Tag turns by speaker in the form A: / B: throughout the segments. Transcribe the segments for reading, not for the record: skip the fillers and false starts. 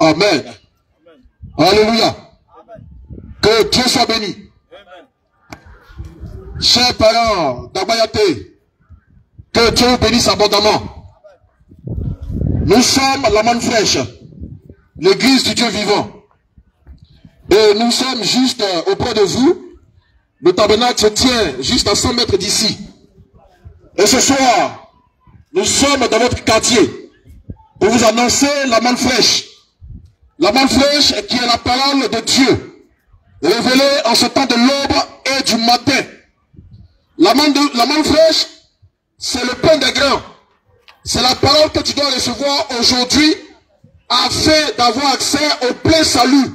A: Amen. Alléluia. Que Dieu soit béni. Chers parents d'Abayate, que Dieu vous bénisse abondamment. Nous sommes la manne fraîche, l'église du Dieu vivant. Et nous sommes juste auprès de vous. Le tabernacle se tient juste à 100 mètres d'ici. Et ce soir, nous sommes dans votre quartier pour vous annoncer la manne fraîche. La manne fraîche qui est la parole de Dieu, révélée en ce temps de l'aube et du matin. La manne fraîche, c'est le pain des grains. C'est la parole que tu dois recevoir aujourd'hui afin d'avoir accès au plein salut.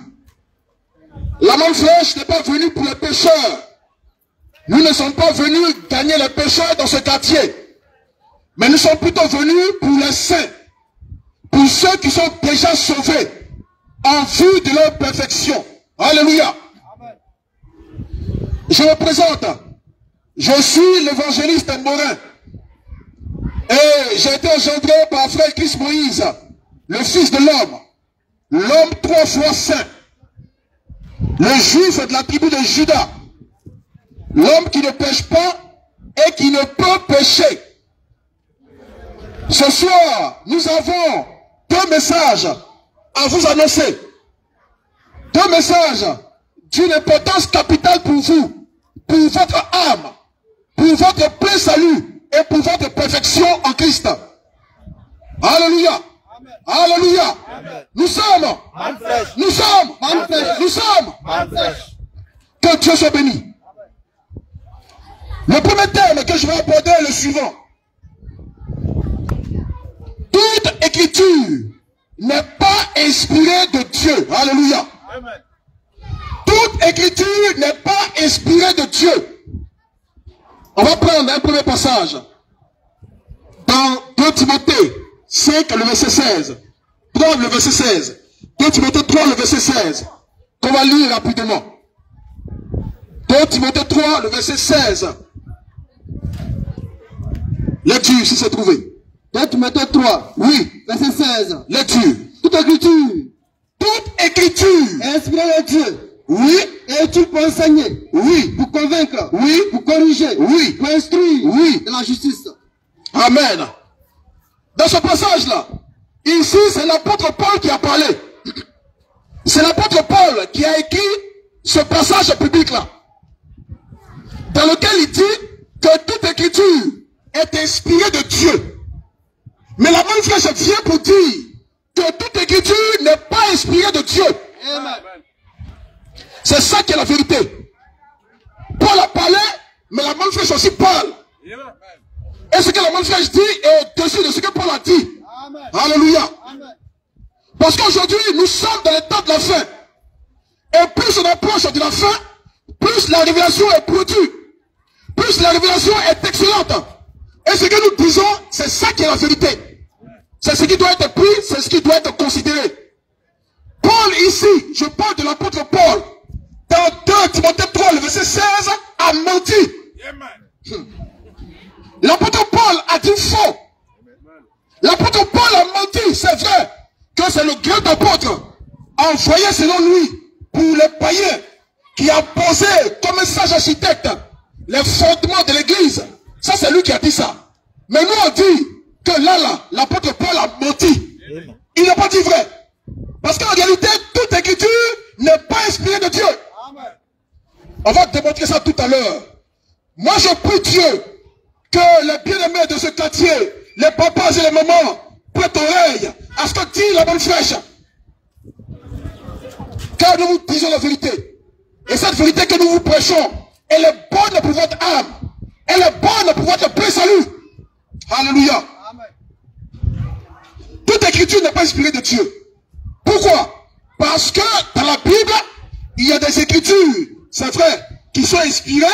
A: La manne fraîche n'est pas venue pour les pécheurs. Nous ne sommes pas venus gagner les pécheurs dans ce quartier. Mais nous sommes plutôt venus pour les saints. Pour ceux qui sont déjà sauvés en vue de leur perfection. Alléluia. Je me présente. Je suis l'évangéliste Morin. Et j'ai été engendré par frère Christ Moïse, le fils de l'homme. L'homme 3 fois saint. Le juif de la tribu de Juda. L'homme qui ne pêche pas et qui ne peut pécher. Ce soir, nous avons 2 messages à vous annoncer. 2 messages d'une importance capitale pour vous, pour votre âme, pour votre plein salut et pour votre perfection en Christ. Alléluia. Amen. Alléluia. Amen. Nous sommes. Nous sommes. Nous sommes. Que Dieu soit béni. Le premier thème que je vais aborder est le suivant. Toute écriture n'est pas inspirée de Dieu. Alléluia. Amen. Toute écriture n'est pas inspirée de Dieu. On va prendre un premier passage. Dans 2 Timothée 5, le verset 16. 3, le verset 16. 2 Timothée 3, le verset 16. On va lire rapidement. 2 Timothée 3, le verset 16. Lecture, si c'est trouvé.
B: 2 Timothée 3.
A: Oui.
B: Verset 16.
A: Lecture.
B: Toute écriture.
A: Toute écriture.
B: Est inspirée de Dieu.
A: Oui.
B: Et utile pour enseigner.
A: Oui.
B: Pour convaincre.
A: Oui.
B: Pour corriger.
A: Oui.
B: Pour instruire.
A: Oui.
B: De la justice.
A: Amen. Dans ce passage-là, ici, c'est l'apôtre Paul qui a parlé. C'est l'apôtre Paul qui a écrit ce passage public-là. Dans lequel il dit que toute écriture est inspirée de Dieu. Mais la manne fraîche vient pour dire que toute écriture n'est pas inspirée de Dieu. Amen. C'est ça qui est la vérité. Paul a parlé, mais la manne fraîche aussi parle. Et ce que la manne fraîche dit est au-dessus de ce que Paul a dit. Amen. Alléluia. Amen. Parce qu'aujourd'hui, nous sommes dans le temps de la fin. Et plus on approche de la fin, plus la révélation est produite. Plus la révélation est excellente. Et ce que nous disons, c'est ça qui est la vérité. C'est ce qui doit être pris, c'est ce qui doit être considéré. Paul ici, je parle de l'apôtre Paul, dans 2 Timothée 3, le verset 16, a menti. L'apôtre Paul a dit faux. L'apôtre Paul a menti, c'est vrai, que c'est le grand apôtre envoyé selon lui pour les païens qui a posé comme un sage architecte les fondements de l'église. Ça, c'est lui qui a dit ça. Mais nous, on dit que là, l'apôtre Paul a menti. Il n'a pas dit vrai. Parce qu'en réalité, toute écriture n'est pas inspirée de Dieu. On va démontrer ça tout à l'heure. Moi, je prie Dieu que les bien-aimés de ce quartier, les papas et les mamans, prêtent oreille à ce que dit la bonne fraîche. Car nous vous disons la vérité. Et cette vérité que nous vous prêchons, elle est bonne pour votre âme. Elle est bonne pour votre plein salut. Alléluia. Amen. Toute écriture n'est pas inspirée de Dieu. Pourquoi? Parce que dans la Bible, il y a des écritures, c'est vrai, qui sont inspirées,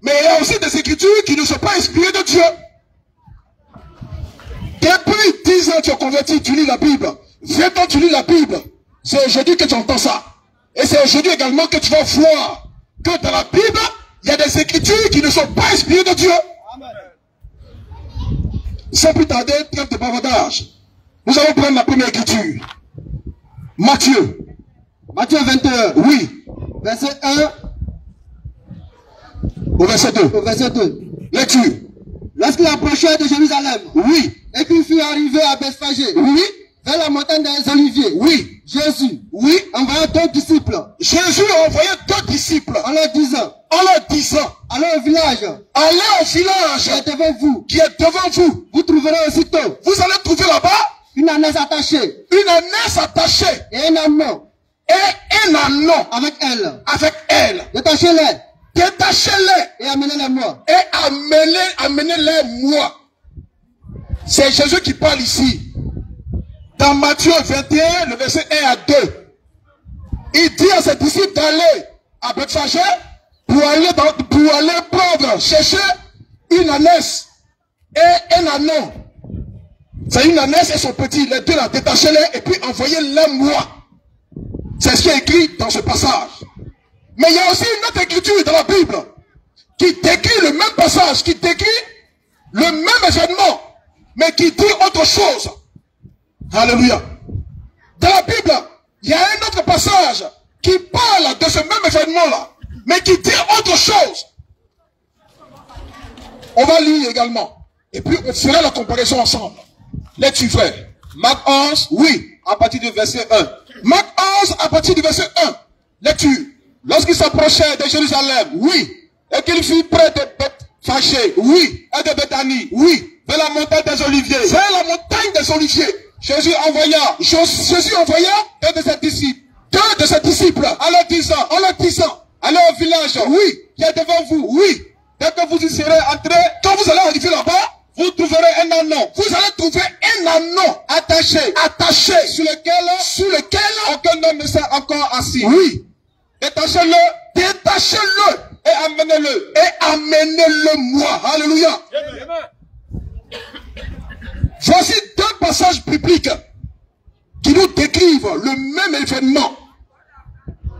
A: mais il y a aussi des écritures qui ne sont pas inspirées de Dieu. Depuis 10 ans tu es converti, tu lis la Bible. 20 ans tu lis la Bible. C'est aujourd'hui que tu entends ça. Et c'est aujourd'hui également que tu vas voir que dans la Bible, il y a des écritures qui ne sont pas inspirées de Dieu. Amen. Sans plus tarder, trêve de bavardage. Nous allons prendre la première écriture. Matthieu.
B: Matthieu 21.
A: Oui.
B: Verset 1
A: au verset 2.
B: au verset 2.
A: Lecture.
B: Lorsqu'il approchait de Jérusalem,
A: Oui.
B: et qu'il fut arrivé à Bethphagée,
A: Oui.
B: vers la montagne des Oliviers,
A: Oui.
B: Jésus,
A: Oui.
B: envoya 2 disciples,
A: Jésus a envoyé 2 disciples
B: en leur disant,
A: allez
B: allez au village
A: au
B: qui
A: village
B: est devant vous,
A: qui est devant vous.
B: vous trouverez aussitôt
A: Vous allez trouver là-bas
B: une ânesse attachée
A: une ânesse attachée
B: et un ânon
A: et un ânon
B: avec elle.
A: avec elle.
B: Détachez-les
A: Détachez-les
B: et amenez-les-moi.
A: et amenez-les moi. C'est Jésus qui parle ici. Dans Matthieu 21, le verset 1 à 2. Il dit à ses disciples d'aller à Bethphagée pour aller prendre, chercher une ânesse et un ânon. C'est une ânesse et son petit. Les deux là, détachez-les et puis envoyez-les moi. C'est ce qui est écrit dans ce passage. Mais il y a aussi une autre écriture dans la Bible qui décrit le même passage, qui décrit le même événement, mais qui dit autre chose. Alléluia. Dans la Bible, il y a un autre passage qui parle de ce même événement-là, mais qui dit autre chose. On va lire également. Et puis on fera la comparaison ensemble. Lecture, frère. Marc 11, oui, à partir du verset 1. Marc 11, à partir du verset 1. Lecture. Lorsqu'il s'approchait de Jérusalem, oui, et qu'il fut près de Bethphagée, oui, et de Béthanie, oui, vers la montagne des Oliviers, vers la montagne des Oliviers, Jésus envoya deux de ses disciples, en leur disant, allez au village, oui, qui est devant vous, oui, dès que vous y serez entrés, quand vous allez arriver là-bas, vous trouverez un ânon. Vous allez trouver un ânon attaché, sur lequel aucun homme ne s'est encore assis. Oui. Détachez-le et amenez-le moi. Alléluia. Voici 2 passages bibliques qui nous décrivent le même événement.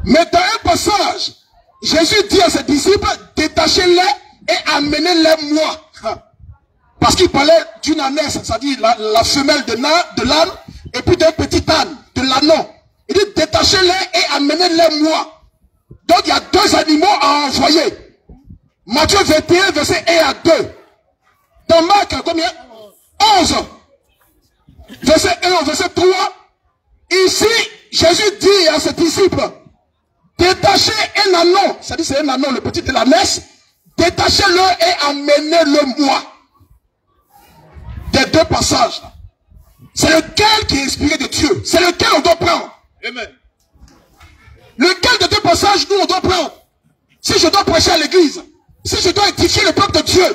A: Mais dans un passage, Jésus dit à ses disciples, détachez-les et amenez-les moi. Parce qu'il parlait d'une ânesse, c'est-à-dire la femelle de l'âne, et puis d'un petit âne, de l'ânon. Il dit, détachez-les et amenez-les moi. Donc il y a 2 animaux à envoyer. Matthieu 21, verset 1 à 2. Dans Marc, combien? 11. Verset 1 au verset 3. Ici, Jésus dit à ses disciples, détachez un ânon. C'est-à-dire c'est un ânon, le petit de l'ânesse. Détachez-le et amenez-le moi. Des 2 passages. C'est lequel qui est inspiré de Dieu? C'est lequel on doit prendre? Amen. Lequel de 2 passages nous on doit prendre? Si je dois prêcher à l'église, si je dois édifier le peuple de Dieu,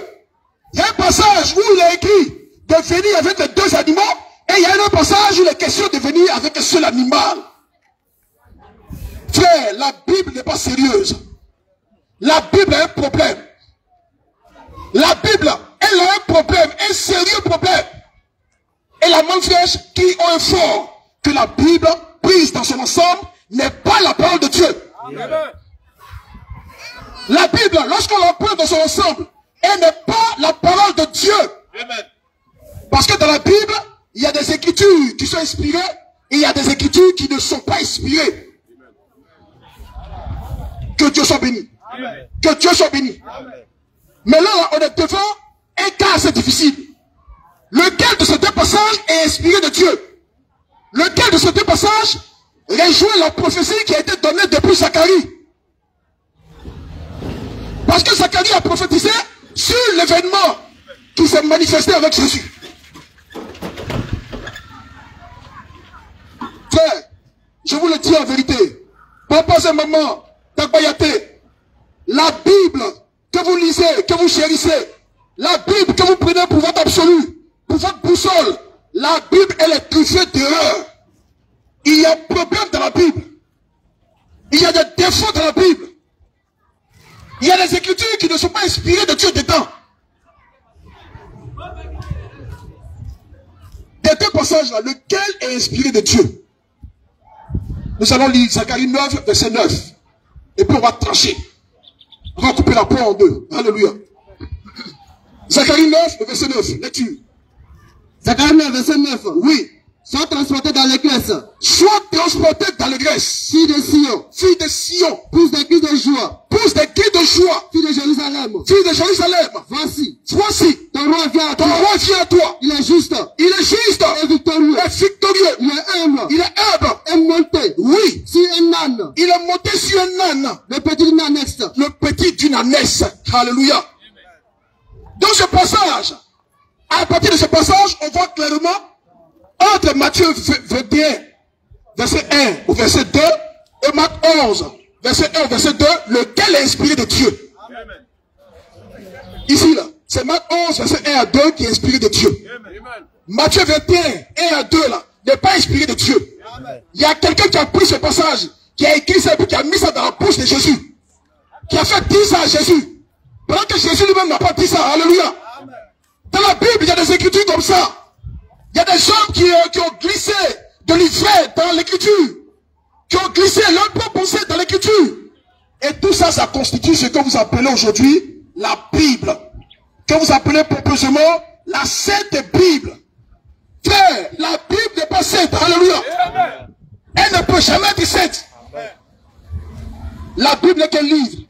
A: il y a un passage où il est écrit de venir avec les 2 animaux, et il y a un autre passage où il est question de venir avec un seul animal. Frère, la Bible n'est pas sérieuse. La Bible a un problème. La Bible, elle a un problème, un sérieux problème. Et la main fraîche qui informe que la Bible, prise dans son ensemble, n'est pas la parole de Dieu. Amen. La Bible, lorsqu'on la prend dans son ensemble, elle n'est pas la parole de Dieu. Amen. Parce que dans la Bible, il y a des écritures qui sont inspirées et il y a des écritures qui ne sont pas inspirées. Que Dieu soit béni. Amen. Que Dieu soit béni. Amen. Mais là, on est devant un cas assez difficile. Lequel de ces 2 passages est inspiré de Dieu? Lequel de ces 2 passages rejoint la prophétie qui a été donnée depuis Zacharie? Parce que Zacharie a prophétisé sur l'événement qui s'est manifesté avec Jésus. Frère, je vous le dis en vérité, papa et maman, Takbayate, la Bible que vous lisez, que vous chérissez, la Bible que vous prenez pour votre absolu, pour votre boussole, la Bible, elle est truffée d'erreurs. Il y a un problème dans la Bible. Il y a des défauts dans la Bible. Il y a des écritures qui ne sont pas inspirées de Dieu dedans. Des 2 passages là, lequel est inspiré de Dieu? Nous allons lire Zacharie 9, verset 9. Et puis on va trancher. On va couper la peau en 2. Alléluia. Zacharie 9, verset 9. Lecture.
B: Zacharie 9, verset 9.
A: Oui.
B: Sois transporté dans les Grèces.
A: Sois transporté dans les Grèces.
B: Fille de Sion.
A: Fille de Sion.
B: Pousse des cris de joie.
A: Pousse des cris de joie.
B: Fille de Jérusalem.
A: Fille de Jérusalem.
B: Voici.
A: Voici.
B: Ton roi vient à
A: Ton
B: toi.
A: roi vient à toi.
B: Il est juste.
A: Il est juste.
B: Et victorieux.
A: Il est victorieux.
B: Il est humble.
A: Il est humble.
B: Et monté.
A: Oui.
B: Sur un âne.
A: Il est monté sur un âne.
B: Le petit d'une ânesse.
A: Le petit d'une ânesse. Alléluia. Dans ce passage, à partir de ce passage, on voit clairement entre Matthieu 21, verset 1 au verset 2, et Marc 11, verset 1 au verset 2, lequel est inspiré de Dieu. Ici, là, c'est Marc 11, verset 1 à 2 qui est inspiré de Dieu. Matthieu 21, 1 à 2, là, n'est pas inspiré de Dieu. Il y a quelqu'un qui a pris ce passage, qui a écrit ça, et puis qui a mis ça dans la bouche de Jésus. Qui a fait dire ça à Jésus. Pendant que Jésus lui-même n'a pas dit ça. Alléluia. Dans la Bible, il y a des écritures comme ça. Il y a des hommes qui ont glissé de l'ivraie dans l'écriture. Qui ont glissé leur propre pensée dans l'écriture. Et tout ça, ça constitue ce que vous appelez aujourd'hui la Bible. Que vous appelez pompeusement la Sainte Bible. Frère, la Bible n'est pas sainte. Alléluia. Elle ne peut jamais être sainte. La Bible n'est qu'un livre.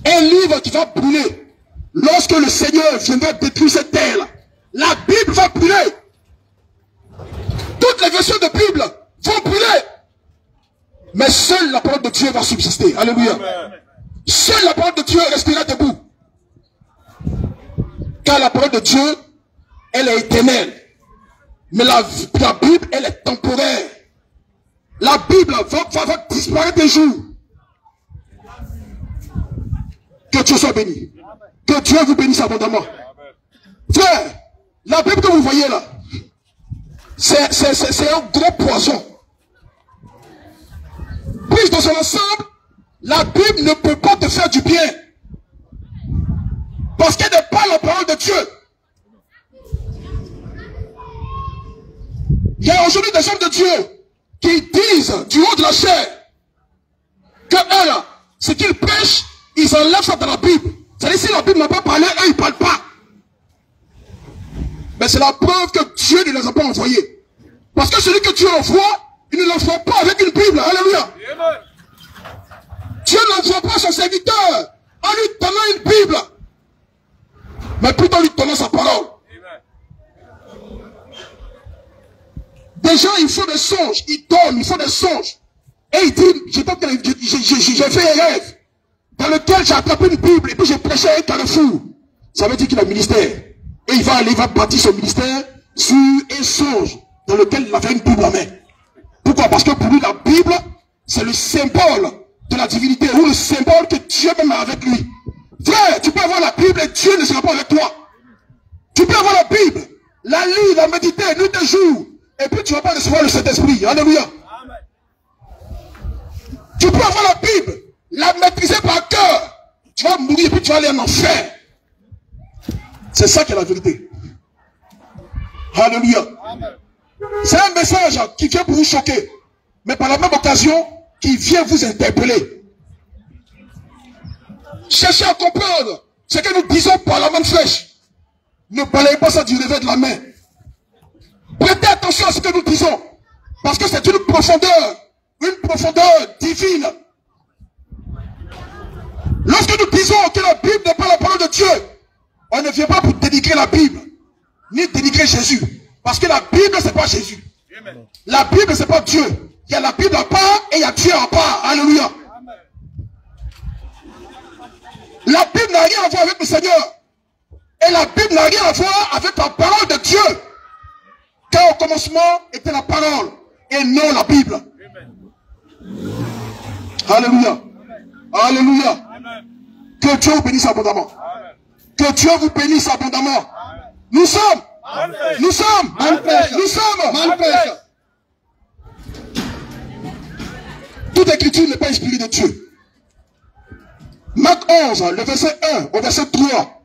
A: Un livre qui va brûler. Lorsque le Seigneur viendra détruire cette terre, la Bible va brûler. Toutes les versions de Bible vont brûler. Mais seule la parole de Dieu va subsister. Alléluia. Seule la parole de Dieu restera debout. Car la parole de Dieu, elle est éternelle. Mais la Bible, elle est temporaire. La Bible va disparaître un jour. Que Dieu soit béni. Que Dieu vous bénisse abondamment. Frère, la Bible que vous voyez là, c'est un gros poison. Prise dans son ensemble, la Bible ne peut pas te faire du bien. Parce qu'elle n'est pas la parole de Dieu. Il y a aujourd'hui des hommes de Dieu qui disent du haut de la chair que eux là, ce qu'ils prêchent, ils enlèvent ça dans la Bible. C'est-à-dire si la Bible n'a pas parlé, eux ils ne parlent pas. Mais c'est la preuve que Dieu ne les a pas envoyés. Parce que celui que Dieu envoie, il ne l'envoie pas avec une Bible. Alléluia. Dieu n'envoie pas son serviteur en lui donnant une Bible. Mais plutôt en lui donnant sa parole. Des gens, ils font des songes. Ils dorment, ils font des songes. Et ils disent, j'ai fait un rêve dans lequel j'ai attrapé une Bible et puis j'ai prêché à un carrefour. Ça veut dire qu'il a un ministère. Et il va aller, il va bâtir son ministère sur un songe dans lequel il avait une Bible en main. Pourquoi? Parce que pour lui, la Bible, c'est le symbole de la divinité, ou le symbole que Dieu même a avec lui. Frère, tu peux avoir la Bible et Dieu ne sera pas avec toi. Tu peux avoir la Bible, la lire, la méditer, nuit et jour, et puis tu ne vas pas recevoir le Saint-Esprit. Alléluia. Tu peux avoir la Bible, la maîtriser par cœur. Tu vas mourir et puis tu vas aller en enfer. C'est ça qui est la vérité. Alléluia. C'est un message qui vient pour vous choquer, mais par la même occasion, qui vient vous interpeller. Cherchez à comprendre ce que nous disons par la main fraîche. Ne balayez pas ça du revers de la main. Prêtez attention à ce que nous disons, parce que c'est une profondeur divine. Lorsque nous disons que la Bible n'est pas la parole de Dieu, on ne vient pas pour dénigrer la Bible, ni dénigrer Jésus. Parce que la Bible, c'est pas Jésus. La Bible, c'est pas Dieu. Il y a la Bible à part et il y a Dieu à part. Alléluia. La Bible n'a rien à voir avec le Seigneur. Et la Bible n'a rien à voir avec la parole de Dieu. Car au commencement était la parole et non la Bible. Alléluia. Alléluia. Que Dieu vous bénisse abondamment. Que Dieu vous bénisse abondamment. Nous sommes. Nous sommes. Nous sommes. Toute écriture n'est pas inspirée de Dieu. Marc 11, le verset 1 au verset 3.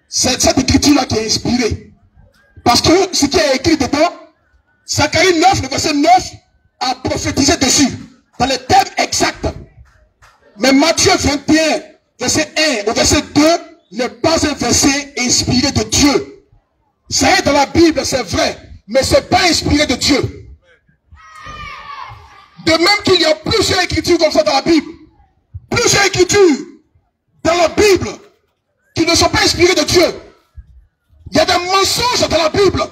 A: C'est cette écriture-là qui est inspirée. Parce que ce qui est écrit dedans, Zacharie 9, le verset 9, a prophétisé dessus. Dans les termes exacts. Mais Matthieu 21, verset 1 au verset 2, n'est pas un verset inspiré de Dieu. Ça est dans la Bible, c'est vrai. mais ce n'est pas inspiré de Dieu. De même qu'il y a plusieurs écritures comme ça dans la Bible. Plusieurs écritures dans la Bible qui ne sont pas inspirées de Dieu. Il y a des mensonges dans la Bible.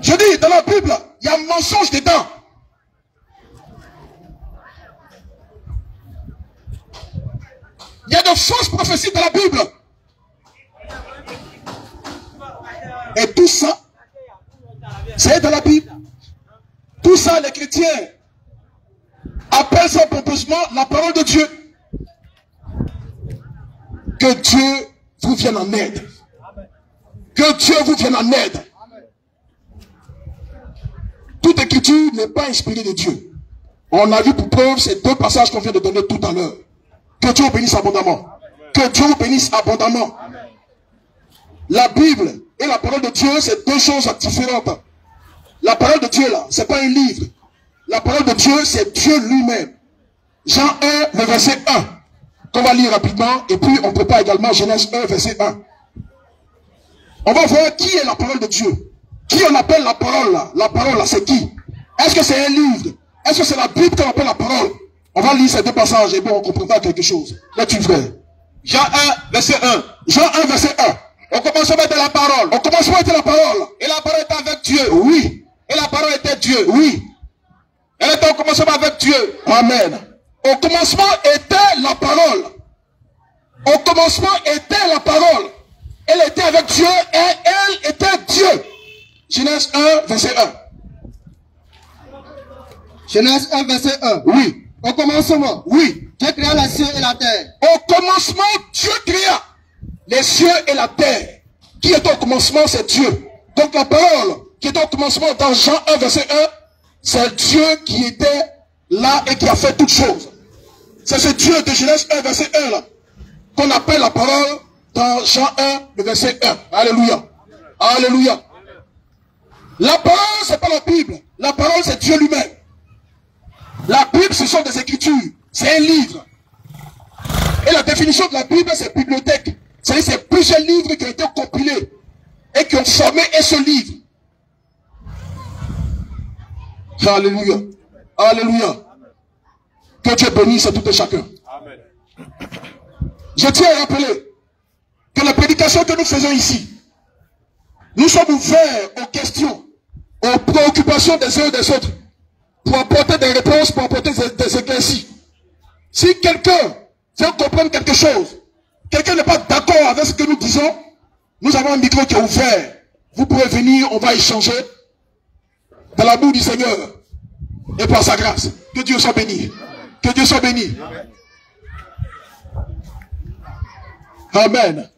A: Je dis, dans la Bible, il y a un mensonge dedans. Il y a de fausses prophéties dans la Bible. Et tout ça, c'est dans la Bible. Tout ça, les chrétiens appellent ça pompeusement la parole de Dieu. Que Dieu vous vienne en aide. Que Dieu vous vienne en aide. Toute écriture n'est pas inspirée de Dieu. On a vu pour preuve ces deux passages qu'on vient de donner tout à l'heure. Que Dieu vous bénisse abondamment. Que Dieu vous bénisse abondamment. La Bible et la parole de Dieu, c'est deux choses différentes. La parole de Dieu, là, c'est pas un livre. La parole de Dieu, c'est Dieu lui-même. Jean 1, le verset 1. Qu'on va lire rapidement. Et puis, on prépare également Genèse 1, verset 1. On va voir qui est la parole de Dieu. Qui on appelle la parole, là. La parole, là, c'est qui? Est-ce que c'est un livre? Est-ce que c'est la Bible qu'on appelle la parole? On va lire ces deux passages et bon, on comprendra quelque chose. Là-dessus, frère.
C: Jean 1, verset 1.
A: Jean 1, verset 1.
C: Au commencement était la parole.
A: Au commencement était la parole.
C: Et la parole était avec Dieu.
A: Oui.
C: Et la parole était Dieu.
A: Oui.
C: Elle était au commencement avec Dieu.
A: Amen. Au commencement était la parole. Au commencement était la parole. Elle était avec Dieu et elle était Dieu. Genèse 1, verset 1.
B: Genèse 1, verset 1.
A: Oui.
B: Au commencement,
A: Oui.
B: Dieu créa les cieux et la terre.
A: Au commencement, Dieu créa les cieux et la terre. Qui est au commencement, c'est Dieu. Donc la parole qui est au commencement dans Jean 1, verset 1, c'est Dieu qui était là et qui a fait toutes choses. C'est ce Dieu de Genèse 1, verset 1 là, qu'on appelle la parole dans Jean 1, le verset 1. Alléluia. Alléluia. La parole, c'est pas la Bible. La parole, c'est Dieu lui-même. La Bible, ce sont des écritures. C'est un livre. Et la définition de la Bible, c'est bibliothèque. C'est-à-dire, c'est plusieurs livres qui ont été compilés et qui ont formé un seul livre. Alléluia. Alléluia. Que Dieu bénisse à tout et chacun.
C: Amen.
A: Je tiens à rappeler que la prédication que nous faisons ici, nous sommes ouverts aux questions, aux préoccupations des uns et des autres, pour apporter des réponses, pour apporter des éclaircies. Si quelqu'un veut comprendre quelque chose, quelqu'un n'est pas d'accord avec ce que nous disons, nous avons un micro qui est ouvert. Vous pouvez venir, on va échanger dans l'amour du Seigneur et par sa grâce. Que Dieu soit béni. Que Dieu soit béni. Amen.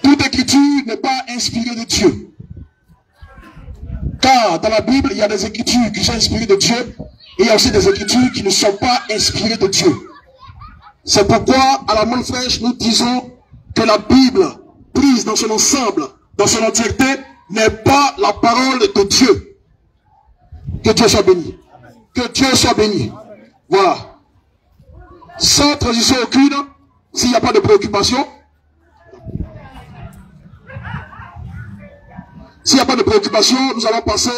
A: Toute écriture n'est pas inspirée de Dieu. Car dans la Bible, il y a des écritures qui sont inspirées de Dieu et il y a aussi des écritures qui ne sont pas inspirées de Dieu. C'est pourquoi, à la main fraîche, nous disons que la Bible, prise dans son ensemble, dans son entièreté, n'est pas la parole de Dieu. Que Dieu soit béni. Que Dieu soit béni. Voilà. Sans transition aucune, s'il n'y a pas de préoccupation, s'il n'y a pas de préoccupation, nous allons passer